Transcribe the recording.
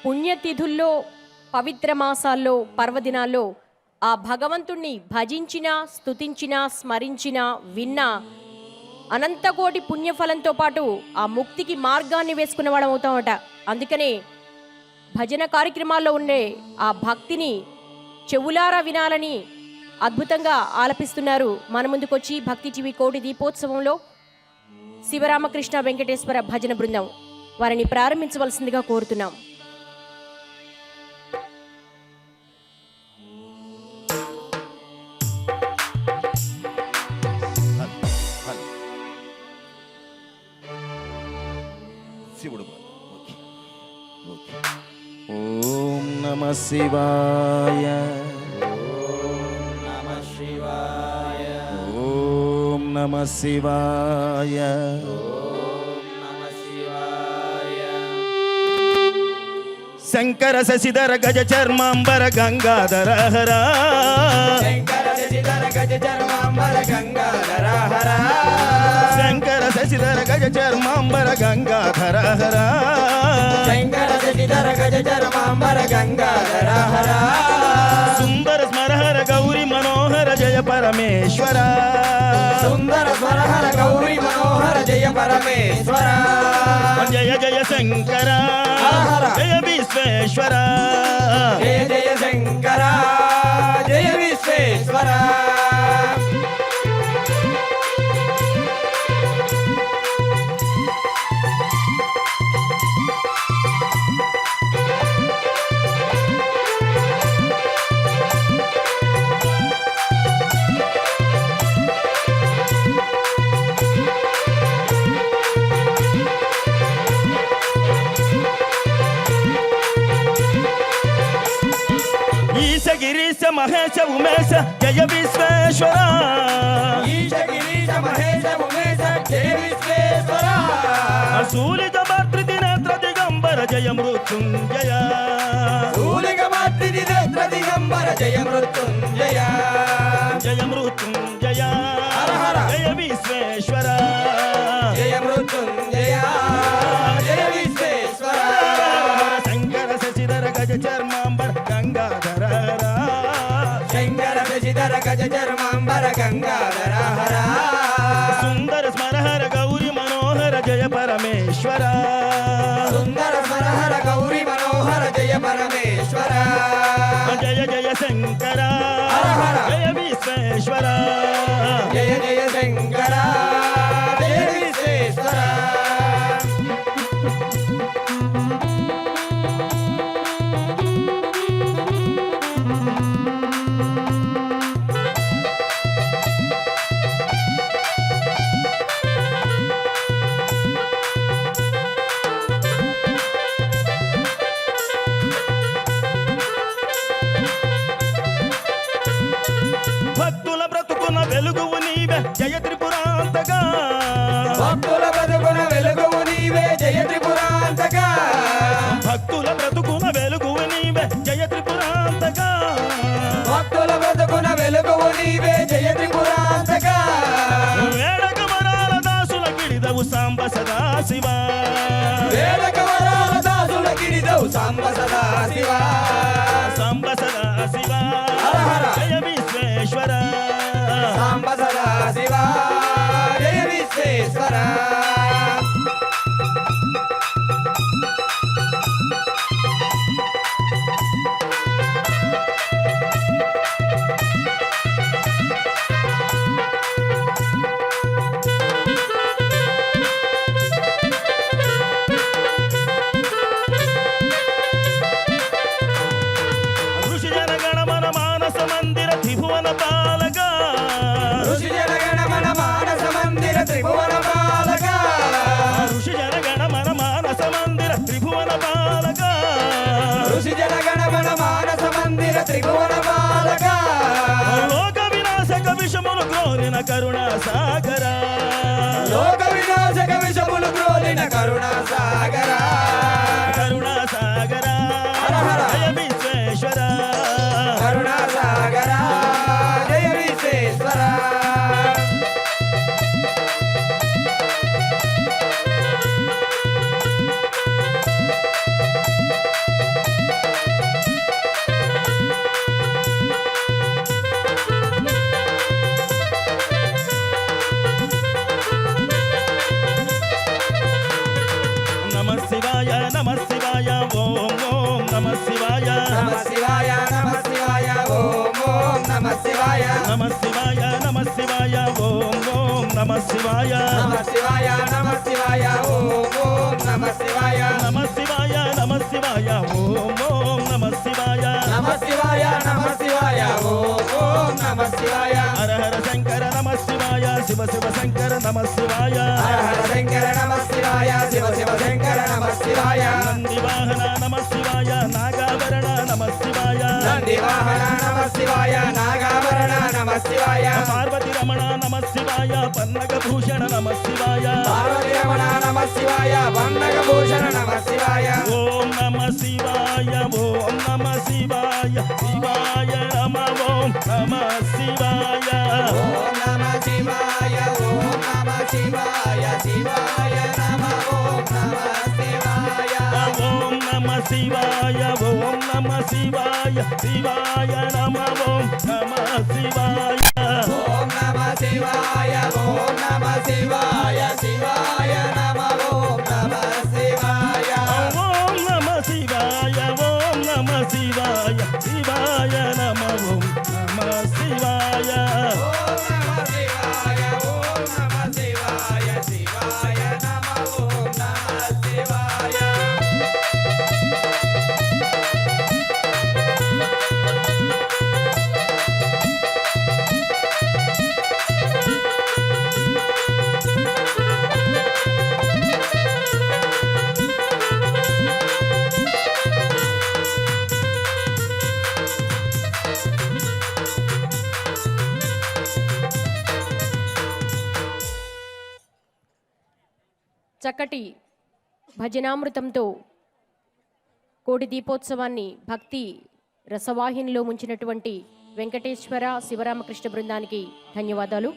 పుణ్యతిథుల్లో, పవిత్ర మాసాల్లో, పర్వదినాల్లో ఆ భగవంతుణ్ణి భజించినా, స్తుతించినా, స్మరించినా, విన్నా అనంతకోటి పుణ్యఫలంతో పాటు ఆ ముక్తికి మార్గాన్ని వేసుకున్న వాళ్ళం అవుతామట. అందుకనే భజన కార్యక్రమాల్లో ఉండే ఆ భక్తిని చెవులారా వినాలని అద్భుతంగా ఆలపిస్తున్నారు మన ముందుకొచ్చి భక్తి టీవీ కోటి దీపోత్సవంలో శివరామకృష్ణ వెంకటేశ్వర భజన బృందం. వారిని ప్రారంభించవలసిందిగా కోరుతున్నాం. ఓం నమః శివాయ, ఓం నమః శివాయ, శంకర శశిధర గజ చర్మాంబర గంగాధర హర, శంకర శశిధర గజ చర్మాంబర గంగాధర హర, శంకర శశిధర గజ చర్మాంబర గంగాధర హర, శంకర శశిధర గజ చర్మాంబర గంగాధర హర, సుందర స్మరహర గౌరీ మనోహర జయ పరమేశ్వర, సుందర స్మరహర గౌరీ మనోహర జయ పరమేశ్వర, జయ జయ శంకర జయ విశ్వేశ్వర, జయ జయ శంకర జయ విశ్వేశ్వర. గిరీశ మహేశ ఉమేశ జయ విశ్వేశ్వర, ఈశ గిరీశ మహేశ ఉమేశ జయ విశ్వేశ్వర, శూలిక మాతృతి నేత్ర దిగంబర జయ మృత్యుంజయ, శూలిక మాతృతి నేత్ర దిగంబర జయ మృత్యుంజయ, జయ మృత్యుంజయ హర హర జయ విశ్వేశ్వర, జయ మృత్యుంజయ జయ విశ్వేశ్వర, శంకర శశిధర గజ చర్మాంబర గంగాధర, శంకర శశిధర గజ చర్మాంబర గంగాధర హర, సుందర స్మరహర గౌరీ మనోహర జయ పరమేశ్వర, సుందర స్మరహర గౌరీ మనోహర జయ పరమేశ్వర, జయ జయ శంకర జయ విశ్వేశ్వర, జయ జయ శంకర జయ విశ్వేశ్వర. భక్తుల బ్రతుకున వెలుగువు నీవే జయ త్రిపురాంతగా, భక్తుల బ్రతుకున వెలుగువు నీవే జయ త్రిపురాంతగా, భక్తుల బ్రతుకున వెలుగువు నీవే జయ త్రిపురాంతగా, భక్తుల బ్రతుకున వెలుగువు నీవే జయ త్రిపురాంతగా, వేడక వరాల దాసుల గిడిదవు సాంబ సదా శివ, వేడక వరాల దాసుల గిడిదవు సాంబ సదా శివ, సాంబ సదా శివ హర హర జయ విశ్వేశ్వర, సాంబ సదా శివ జయ విశ్వేశ్వర. ఋషి జనగణ మన మానస మందిర త్రిభువన పాలక, ఋషి జనగణ మన మానస మందిర త్రిభువన పాలక, ఋషి జనగణ మన మానస మందిర త్రిభువన పాలక, ఋషి జనగణ మన మానస మందిర త్రిభువన పాలక, లోక వినాశక విషములు గ్రోలిన కరుణా సాగర, లోక వినాశక విషములు గ్రోలిన కరుణా సాగర, కరుణా సాగర హర హర జయ విశ్వేశ్వర, కరుణా సాగర జయ విశ్వేశ్వర. శివాయ నమ శివాయ నమ శివాయ ఓం ఓం నమ శివాయ నమ శివాయ నమ శివాయ ఓం ఓం నమ శివాయ నమ శివాయ నమ శివాయ ఓం ఓం నమ శివాయ నమ శివాయ నమ శివాయ ఓం ఓం నమ శివాయ హర హర శంకర నమ శివాయ శివ శివ శంకర నమ శివాయ హర హర శంకర నమ శివాయ శివ శివ శంకర నమ శివాయ నంది వాహన నమ శివాయ నాగాభరణ నమ శివాయ నంది వాహన నమ శివాయ నాగాభరణ నమ శివాయ పార్వతి రమణ నమ శివాయ పన్నగ భూషణ నమ శివాయ పార్వతి రమణ నమ శివాయ వన్నగ భూషణ నమ శివాయ ఓం నమ శివాయ ఓం నమ శివాయ శివాయ నమ ఓం నమ శివాయ ఓం నమ శివాయ ఓం నమ శివాయ శివాయ నమ ఓం నమ శివాయ ఓం నమ శివాయ ఓం నమ శివాయ శివాయ నమ ఓం నమ శివాయ ఓం నమ శివాయ ఓం నమ శివాయ శివాయ నమ ఓం నమ శివాయ ఓం నమ శివాయ ఓం నమ శివాయ శివాయ నమ ఓం నమ శివాయ ఓం నమ శివాయ ఓం నమ శివాయ శివాయ నమ ఓం నమ శివాయ చక్కటి భజనామృతంతో కోటి దీపోత్సవాన్ని భక్తి రసవాహినిలో ముంచినటువంటి వెంకటేశ్వర శివరామకృష్ణ బృందానికి ధన్యవాదాలు.